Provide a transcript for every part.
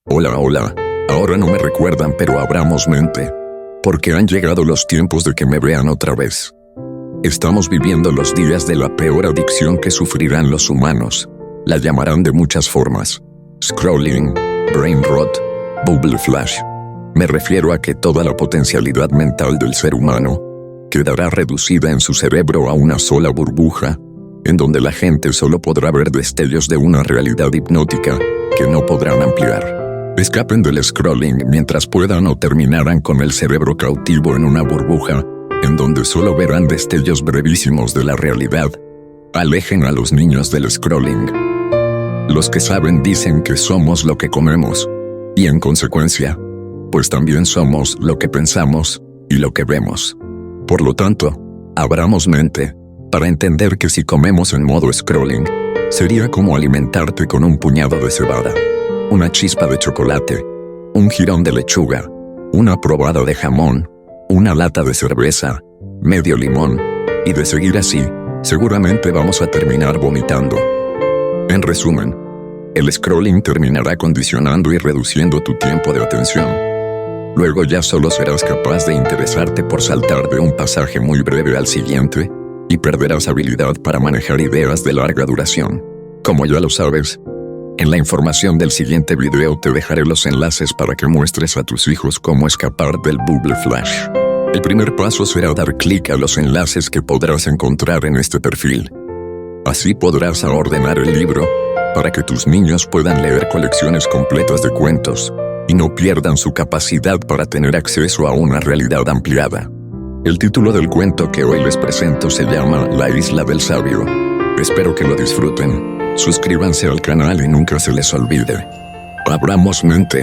Hola, hola. Ahora no me recuerdan, pero abramos mente. Porque han llegado los tiempos de que me vean otra vez. Estamos viviendo los días de la peor adicción que sufrirán los humanos. La llamarán de muchas formas. Scrolling, brain rot, bubble flash. Me refiero a que toda la potencialidad mental del ser humano quedará reducida en su cerebro a una sola burbuja, en donde la gente solo podrá ver destellos de una realidad hipnótica que no podrán ampliar. Escapen del scrolling mientras puedan o terminarán con el cerebro cautivo en una burbuja, en donde solo verán destellos brevísimos de la realidad. Alejen a los niños del scrolling. Los que saben dicen que somos lo que comemos, y en consecuencia, pues también somos lo que pensamos y lo que vemos. Por lo tanto, abramos mente para entender que si comemos en modo scrolling, sería como alimentarte con un puñado de cebada, una chispa de chocolate, un jirón de lechuga, una probada de jamón, una lata de cerveza, medio limón, y de seguir así, seguramente vamos a terminar vomitando. En resumen, el scrolling terminará condicionando y reduciendo tu tiempo de atención. Luego ya solo serás capaz de interesarte por saltar de un pasaje muy breve al siguiente, y perderás habilidad para manejar ideas de larga duración. Como ya lo sabes, en la información del siguiente video te dejaré los enlaces para que muestres a tus hijos cómo escapar del bubble flash. El primer paso será dar clic a los enlaces que podrás encontrar en este perfil. Así podrás ordenar el libro para que tus niños puedan leer colecciones completas de cuentos y no pierdan su capacidad para tener acceso a una realidad ampliada. El título del cuento que hoy les presento se llama La Isla del Sabio. Espero que lo disfruten. Suscríbanse al canal y nunca se les olvide. Abramos mente.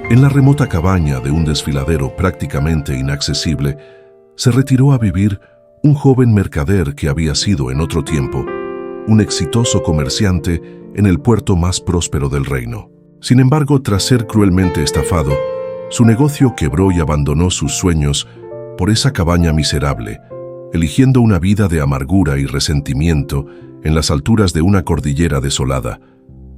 En la remota cabaña de un desfiladero prácticamente inaccesible, se retiró a vivir un joven mercader que había sido en otro tiempo un exitoso comerciante en el puerto más próspero del reino. Sin embargo, tras ser cruelmente estafado, su negocio quebró y abandonó sus sueños por esa cabaña miserable, eligiendo una vida de amargura y resentimiento en las alturas de una cordillera desolada.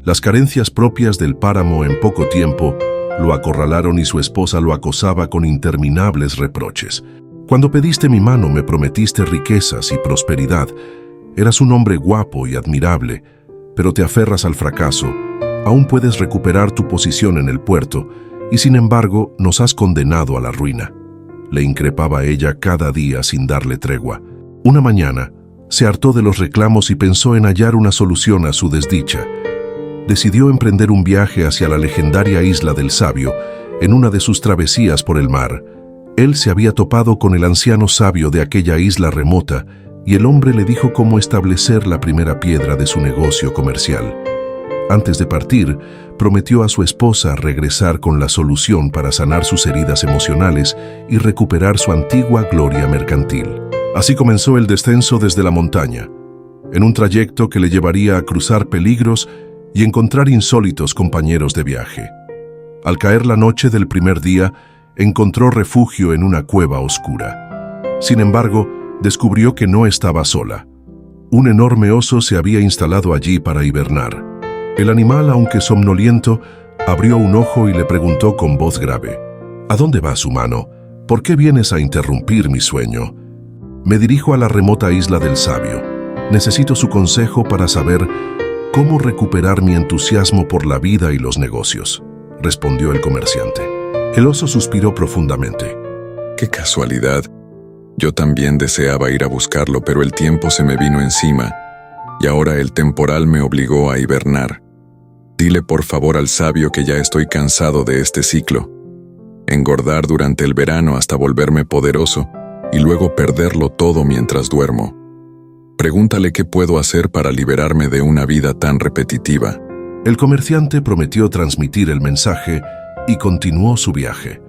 Las carencias propias del páramo en poco tiempo lo acorralaron y su esposa lo acosaba con interminables reproches. Cuando pediste mi mano me prometiste riquezas y prosperidad. Eras un hombre guapo y admirable, pero te aferras al fracaso. Aún puedes recuperar tu posición en el puerto y sin embargo nos has condenado a la ruina. Le increpaba a ella cada día sin darle tregua. Una mañana se hartó de los reclamos y pensó en hallar una solución a su desdicha. Decidió emprender un viaje hacia la legendaria Isla del Sabio en una de sus travesías por el mar. Él se había topado con el anciano sabio de aquella isla remota y el hombre le dijo cómo establecer la primera piedra de su negocio comercial. Antes de partir, prometió a su esposa regresar con la solución para sanar sus heridas emocionales y recuperar su antigua gloria mercantil. Así comenzó el descenso desde la montaña, en un trayecto que le llevaría a cruzar peligros y encontrar insólitos compañeros de viaje. Al caer la noche del primer día, encontró refugio en una cueva oscura. Sin embargo, descubrió que no estaba sola. Un enorme oso se había instalado allí para hibernar. El animal, aunque somnoliento, abrió un ojo y le preguntó con voz grave: ¿A dónde vas, humano? ¿Por qué vienes a interrumpir mi sueño? Me dirijo a la remota Isla del Sabio. Necesito su consejo para saber cómo recuperar mi entusiasmo por la vida y los negocios, respondió el comerciante. El oso suspiró profundamente. ¡Qué casualidad! Yo también deseaba ir a buscarlo, pero el tiempo se me vino encima, y ahora el temporal me obligó a hibernar. Dile por favor al sabio que ya estoy cansado de este ciclo. Engordar durante el verano hasta volverme poderoso, y luego perderlo todo mientras duermo. Pregúntale qué puedo hacer para liberarme de una vida tan repetitiva. El comerciante prometió transmitir el mensaje y continuó su viaje.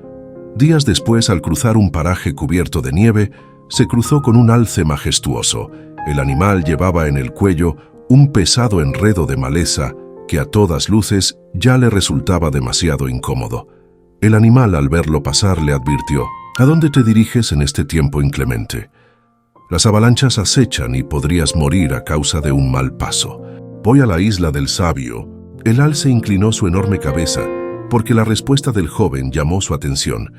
Días después, al cruzar un paraje cubierto de nieve, se cruzó con un alce majestuoso. El animal llevaba en el cuello un pesado enredo de maleza que a todas luces ya le resultaba demasiado incómodo. El animal, al verlo pasar, le advirtió: «¿A dónde te diriges en este tiempo inclemente? Las avalanchas acechan y podrías morir a causa de un mal paso». «Voy a la isla del sabio». El alce inclinó su enorme cabeza, porque la respuesta del joven llamó su atención.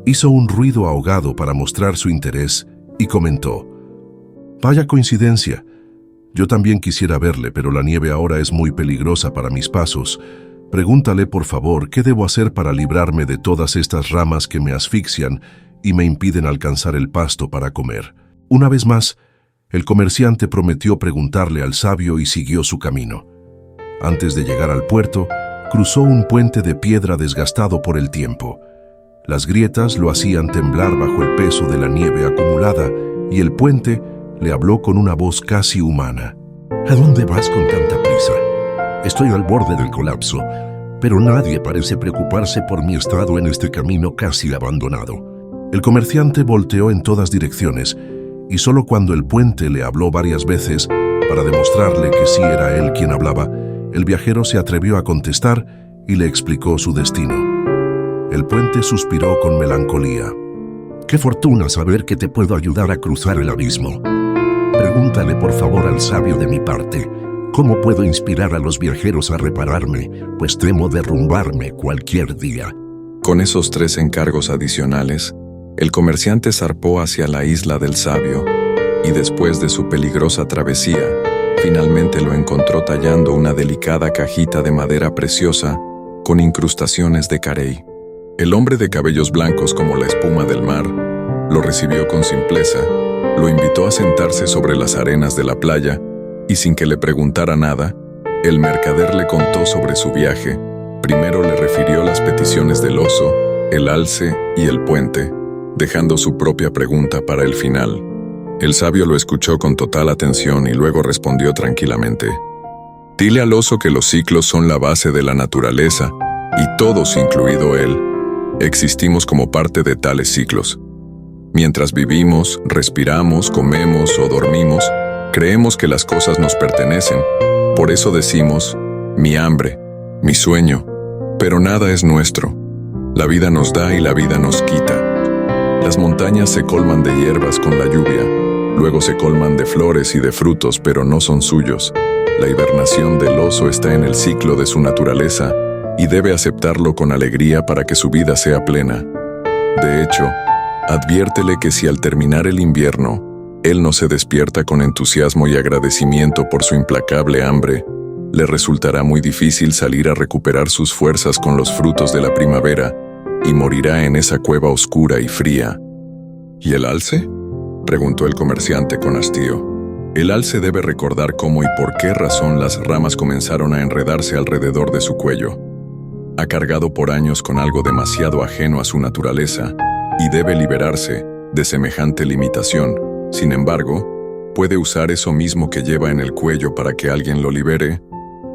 Hizo un ruido ahogado para mostrar su interés y comentó: «Vaya coincidencia. Yo también quisiera verle, pero la nieve ahora es muy peligrosa para mis pasos. Pregúntale, por favor, qué debo hacer para librarme de todas estas ramas que me asfixian y me impiden alcanzar el pasto para comer». Una vez más, el comerciante prometió preguntarle al sabio y siguió su camino. Antes de llegar al puerto, cruzó un puente de piedra desgastado por el tiempo. Las grietas lo hacían temblar bajo el peso de la nieve acumulada y el puente le habló con una voz casi humana. ¿A dónde vas con tanta prisa? Estoy al borde del colapso, pero nadie parece preocuparse por mi estado en este camino casi abandonado. El comerciante volteó en todas direcciones y solo cuando el puente le habló varias veces para demostrarle que sí era él quien hablaba, el viajero se atrevió a contestar y le explicó su destino. El puente suspiró con melancolía. «Qué fortuna saber que te puedo ayudar a cruzar el abismo. Pregúntale por favor al sabio de mi parte, ¿cómo puedo inspirar a los viajeros a repararme, pues temo derrumbarme cualquier día?» Con esos 3 encargos adicionales, el comerciante zarpó hacia la isla del sabio, y después de su peligrosa travesía, finalmente lo encontró tallando una delicada cajita de madera preciosa con incrustaciones de carey. El hombre de cabellos blancos como la espuma del mar lo recibió con simpleza, lo invitó a sentarse sobre las arenas de la playa y sin que le preguntara nada, el mercader le contó sobre su viaje. Primero le refirió las peticiones del oso, el alce y el puente, dejando su propia pregunta para el final. El sabio lo escuchó con total atención y luego respondió tranquilamente: «Dile al oso que los ciclos son la base de la naturaleza y todos, incluido él, existimos como parte de tales ciclos. Mientras vivimos, respiramos, comemos o dormimos, creemos que las cosas nos pertenecen. Por eso decimos, mi hambre, mi sueño, pero nada es nuestro. La vida nos da y la vida nos quita. Las montañas se colman de hierbas con la lluvia, luego se colman de flores y de frutos, pero no son suyos. La hibernación del oso está en el ciclo de su naturaleza y debe aceptarlo con alegría para que su vida sea plena. De hecho, adviértele que si al terminar el invierno, él no se despierta con entusiasmo y agradecimiento por su implacable hambre, le resultará muy difícil salir a recuperar sus fuerzas con los frutos de la primavera y morirá en esa cueva oscura y fría». «¿Y el alce?», preguntó el comerciante con hastío. «El alce debe recordar cómo y por qué razón las ramas comenzaron a enredarse alrededor de su cuello. Ha cargado por años con algo demasiado ajeno a su naturaleza y debe liberarse de semejante limitación. Sin embargo, puede usar eso mismo que lleva en el cuello para que alguien lo libere.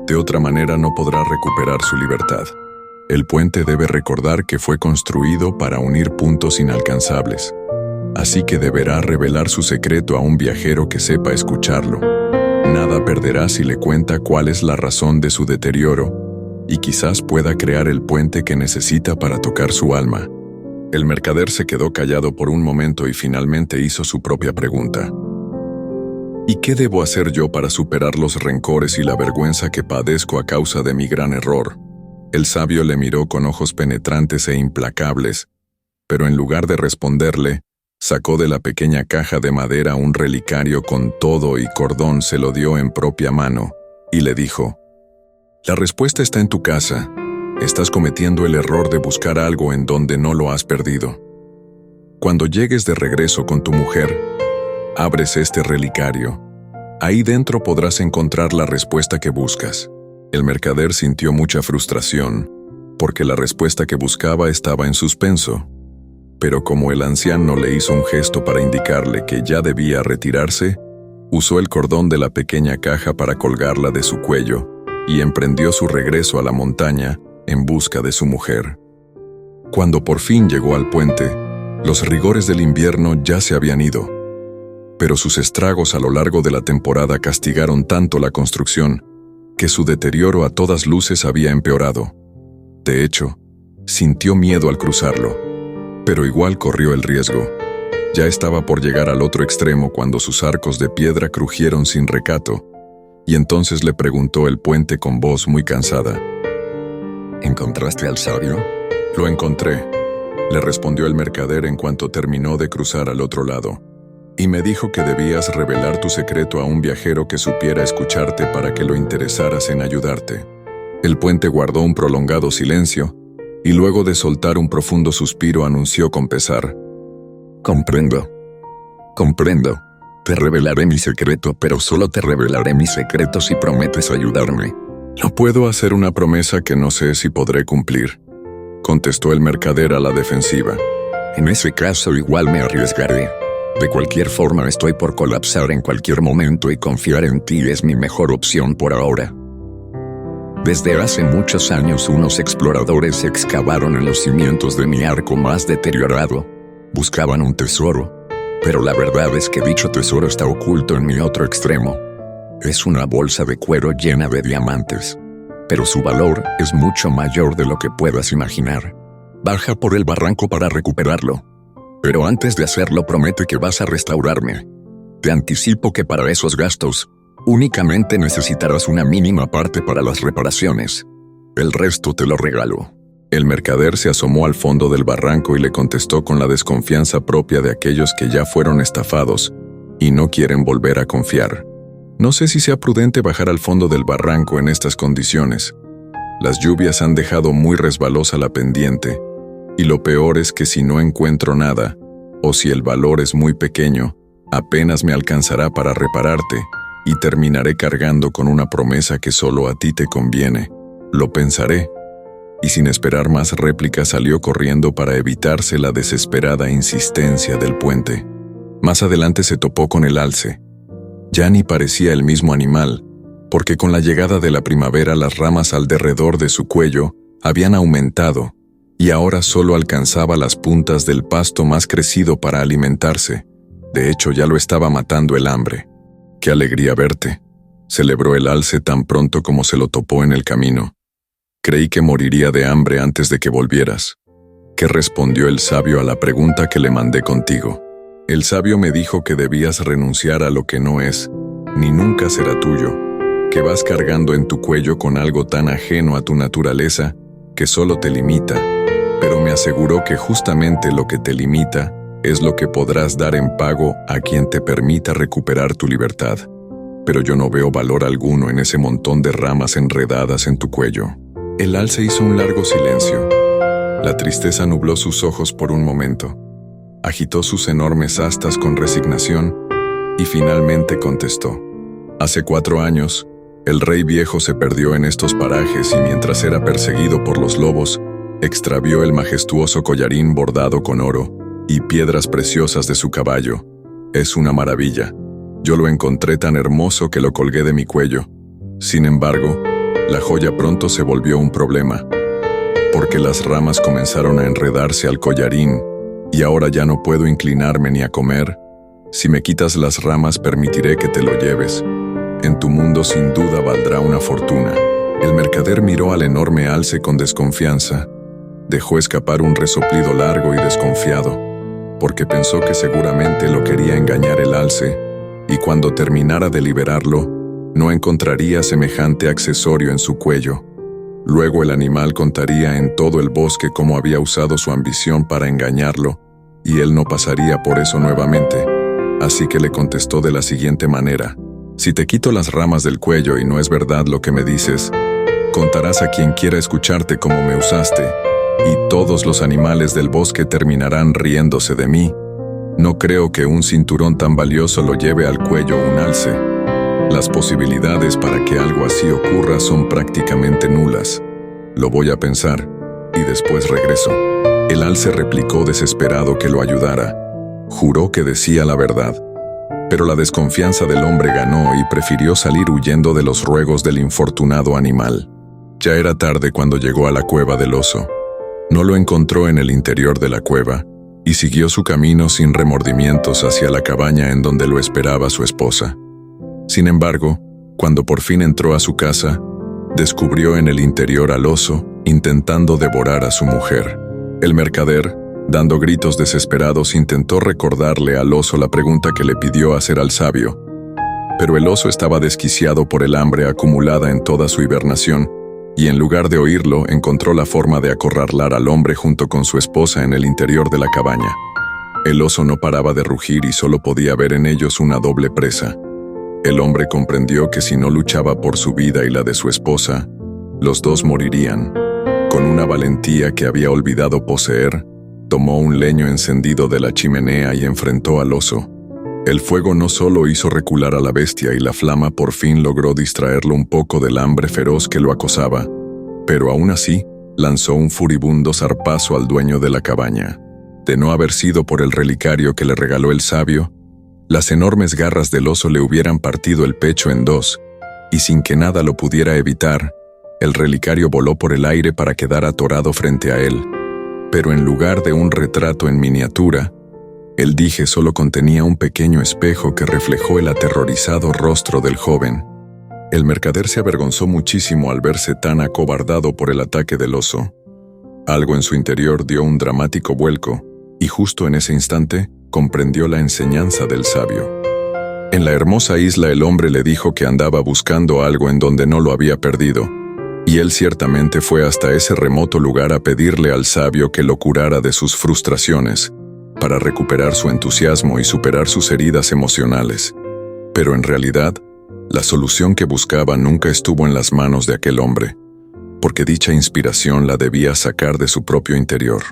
De otra manera no podrá recuperar su libertad. El puente debe recordar que fue construido para unir puntos inalcanzables. Así que deberá revelar su secreto a un viajero que sepa escucharlo. Nada perderá si le cuenta cuál es la razón de su deterioro, y quizás pueda crear el puente que necesita para tocar su alma». El mercader se quedó callado por un momento y finalmente hizo su propia pregunta. «¿Y qué debo hacer yo para superar los rencores y la vergüenza que padezco a causa de mi gran error?». El sabio le miró con ojos penetrantes e implacables, pero en lugar de responderle, sacó de la pequeña caja de madera un relicario con todo y cordón, se lo dio en propia mano y le dijo: «La respuesta está en tu casa. Estás cometiendo el error de buscar algo en donde no lo has perdido. Cuando llegues de regreso con tu mujer, abres este relicario. Ahí dentro podrás encontrar la respuesta que buscas». El mercader sintió mucha frustración, porque la respuesta que buscaba estaba en suspenso. Pero como el anciano le hizo un gesto para indicarle que ya debía retirarse, usó el cordón de la pequeña caja para colgarla de su cuello y emprendió su regreso a la montaña en busca de su mujer. Cuando por fin llegó al puente, los rigores del invierno ya se habían ido, pero sus estragos a lo largo de la temporada castigaron tanto la construcción que su deterioro a todas luces había empeorado. De hecho, Sintió miedo al cruzarlo, pero igual corrió el riesgo. Ya estaba por llegar al otro extremo cuando sus arcos de piedra crujieron sin recato, y entonces le preguntó el puente con voz muy cansada. ¿Encontraste al sabio? Lo encontré, le respondió el mercader en cuanto terminó de cruzar al otro lado, y me dijo que debías revelar tu secreto a un viajero que supiera escucharte para que lo interesaras en ayudarte. El puente guardó un prolongado silencio, y luego de soltar un profundo suspiro anunció con pesar. Comprendo. Te revelaré mi secreto, pero solo te revelaré mi secreto si prometes ayudarme. No puedo hacer una promesa que no sé si podré cumplir, contestó el mercader a la defensiva. En ese caso igual me arriesgaré. De cualquier forma estoy por colapsar en cualquier momento y confiar en ti es mi mejor opción por ahora. Desde hace muchos años unos exploradores excavaron en los cimientos de mi arco más deteriorado. Buscaban un tesoro, pero la verdad es que dicho tesoro está oculto en mi otro extremo. Es una bolsa de cuero llena de diamantes, pero su valor es mucho mayor de lo que puedas imaginar. Baja por el barranco para recuperarlo. Pero antes de hacerlo promete que vas a restaurarme. Te anticipo que para esos gastos, únicamente necesitarás una mínima parte para las reparaciones. El resto te lo regalo. El mercader se asomó al fondo del barranco y le contestó con la desconfianza propia de aquellos que ya fueron estafados y no quieren volver a confiar. No sé si sea prudente bajar al fondo del barranco en estas condiciones. Las lluvias han dejado muy resbalosa la pendiente, y lo peor es que si no encuentro nada, o si el valor es muy pequeño, apenas me alcanzará para repararte, y terminaré cargando con una promesa que solo a ti te conviene. Lo pensaré. Y sin esperar más réplica salió corriendo para evitarse la desesperada insistencia del puente. Más adelante se topó con el alce. Ya ni parecía el mismo animal, porque con la llegada de la primavera las ramas alrededor de su cuello habían aumentado, y ahora solo alcanzaba las puntas del pasto más crecido para alimentarse. De hecho, ya lo estaba matando el hambre. «¡Qué alegría verte!», celebró el alce tan pronto como se lo topó en el camino. «Creí que moriría de hambre antes de que volvieras». ¿Qué respondió el sabio a la pregunta que le mandé contigo? El sabio me dijo que debías renunciar a lo que no es, ni nunca será tuyo, que vas cargando en tu cuello con algo tan ajeno a tu naturaleza que solo te limita, pero me aseguró que justamente lo que te limita es lo que podrás dar en pago a quien te permita recuperar tu libertad. Pero yo no veo valor alguno en ese montón de ramas enredadas en tu cuello. El alce hizo un largo silencio. La tristeza nubló sus ojos por un momento. Agitó sus enormes astas con resignación y finalmente contestó. Hace 4 años, el rey viejo se perdió en estos parajes y mientras era perseguido por los lobos, extravió el majestuoso collarín bordado con oro y piedras preciosas de su caballo. Es una maravilla. Yo lo encontré tan hermoso que lo colgué de mi cuello. Sin embargo, la joya pronto se volvió un problema, porque las ramas comenzaron a enredarse al collarín y ahora ya no puedo inclinarme ni a comer. Si me quitas las ramas permitiré que te lo lleves. En tu mundo sin duda valdrá una fortuna. El mercader miró al enorme alce con desconfianza. Dejó escapar un resoplido largo y desconfiado, porque pensó que seguramente lo quería engañar el alce, y cuando terminara de liberarlo, no encontraría semejante accesorio en su cuello. Luego el animal contaría en todo el bosque cómo había usado su ambición para engañarlo, y él no pasaría por eso nuevamente. Así que le contestó de la siguiente manera: si te quito las ramas del cuello y no es verdad lo que me dices, contarás a quien quiera escucharte cómo me usaste, y todos los animales del bosque terminarán riéndose de mí. No creo que un cinturón tan valioso lo lleve al cuello un alce. Las posibilidades para que algo así ocurra son prácticamente nulas. Lo voy a pensar, y después regreso. El alce replicó desesperado que lo ayudara. Juró que decía la verdad. Pero la desconfianza del hombre ganó y prefirió salir huyendo de los ruegos del infortunado animal. Ya era tarde cuando llegó a la cueva del oso. No lo encontró en el interior de la cueva, y siguió su camino sin remordimientos hacia la cabaña en donde lo esperaba su esposa. Sin embargo, cuando por fin entró a su casa, descubrió en el interior al oso intentando devorar a su mujer. El mercader, dando gritos desesperados, intentó recordarle al oso la pregunta que le pidió hacer al sabio, pero el oso estaba desquiciado por el hambre acumulada en toda su hibernación, y en lugar de oírlo, encontró la forma de acorralar al hombre junto con su esposa en el interior de la cabaña. El oso no paraba de rugir y solo podía ver en ellos una doble presa. El hombre comprendió que si no luchaba por su vida y la de su esposa, los dos morirían. Con una valentía que había olvidado poseer, tomó un leño encendido de la chimenea y enfrentó al oso. El fuego no solo hizo recular a la bestia y la flama por fin logró distraerlo un poco del hambre feroz que lo acosaba, pero aún así lanzó un furibundo zarpazo al dueño de la cabaña. De no haber sido por el relicario que le regaló el sabio, las enormes garras del oso le hubieran partido el pecho en dos, y sin que nada lo pudiera evitar, el relicario voló por el aire para quedar atorado frente a él. Pero en lugar de un retrato en miniatura, el dije solo contenía un pequeño espejo que reflejó el aterrorizado rostro del joven. El mercader se avergonzó muchísimo al verse tan acobardado por el ataque del oso. Algo en su interior dio un dramático vuelco, y justo en ese instante comprendió la enseñanza del sabio. En la hermosa isla el hombre le dijo que andaba buscando algo en donde no lo había perdido, y él ciertamente fue hasta ese remoto lugar a pedirle al sabio que lo curara de sus frustraciones, para recuperar su entusiasmo y superar sus heridas emocionales. Pero en realidad, la solución que buscaba nunca estuvo en las manos de aquel hombre, porque dicha inspiración la debía sacar de su propio interior.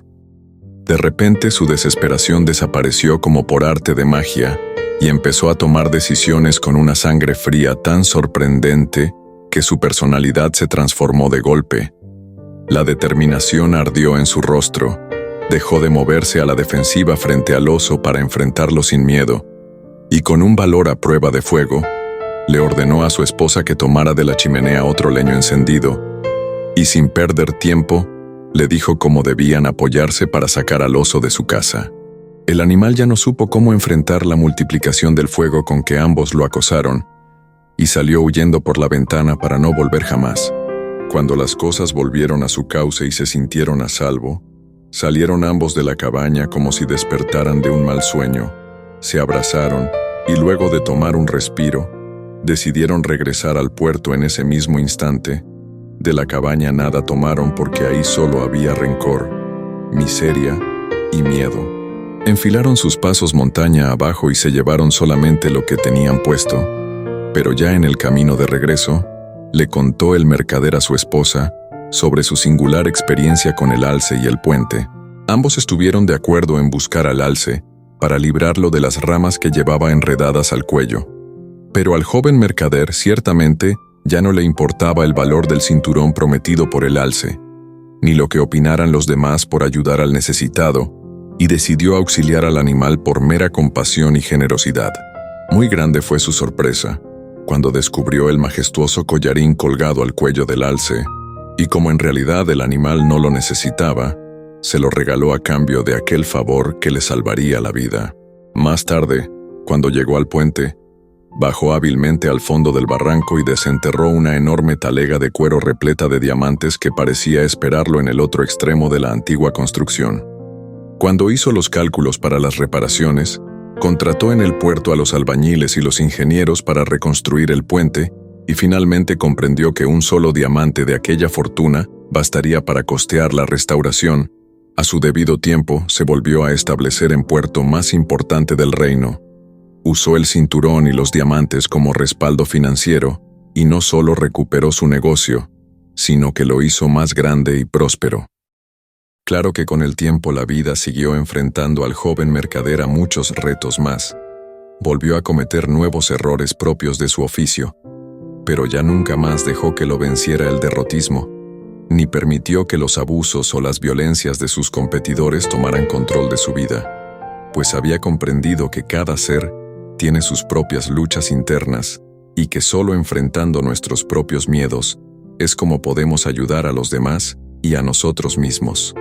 De repente su desesperación desapareció como por arte de magia y empezó a tomar decisiones con una sangre fría tan sorprendente que su personalidad se transformó de golpe. La determinación ardió en su rostro. Dejó de moverse a la defensiva frente al oso para enfrentarlo sin miedo, y con un valor a prueba de fuego, le ordenó a su esposa que tomara de la chimenea otro leño encendido, y sin perder tiempo, le dijo cómo debían apoyarse para sacar al oso de su casa. El animal ya no supo cómo enfrentar la multiplicación del fuego con que ambos lo acosaron, y salió huyendo por la ventana para no volver jamás. Cuando las cosas volvieron a su cauce y se sintieron a salvo, salieron ambos de la cabaña como si despertaran de un mal sueño, se abrazaron y luego de tomar un respiro, decidieron regresar al puerto en ese mismo instante. De la cabaña nada tomaron porque ahí solo había rencor, miseria y miedo. Enfilaron sus pasos montaña abajo y se llevaron solamente lo que tenían puesto, pero ya en el camino de regreso, le contó el mercader a su esposa sobre su singular experiencia con el alce y el puente. Ambos estuvieron de acuerdo en buscar al alce para librarlo de las ramas que llevaba enredadas al cuello. Pero al joven mercader ciertamente ya no le importaba el valor del cinturón prometido por el alce, ni lo que opinaran los demás por ayudar al necesitado, y decidió auxiliar al animal por mera compasión y generosidad. Muy grande fue su sorpresa cuando descubrió el majestuoso collarín colgado al cuello del alce, y como en realidad el animal no lo necesitaba, se lo regaló a cambio de aquel favor que le salvaría la vida. Más tarde, cuando llegó al puente, bajó hábilmente al fondo del barranco y desenterró una enorme talega de cuero repleta de diamantes que parecía esperarlo en el otro extremo de la antigua construcción. Cuando hizo los cálculos para las reparaciones, contrató en el puerto a los albañiles y los ingenieros para reconstruir el puente, y finalmente comprendió que un solo diamante de aquella fortuna bastaría para costear la restauración. A su debido tiempo se volvió a establecer en puerto más importante del reino. Usó el cinturón y los diamantes como respaldo financiero, y no solo recuperó su negocio, sino que lo hizo más grande y próspero. Claro que con el tiempo la vida siguió enfrentando al joven mercader a muchos retos más. Volvió a cometer nuevos errores propios de su oficio, pero ya nunca más dejó que lo venciera el derrotismo, ni permitió que los abusos o las violencias de sus competidores tomaran control de su vida, pues había comprendido que cada ser tiene sus propias luchas internas y que solo enfrentando nuestros propios miedos es como podemos ayudar a los demás y a nosotros mismos.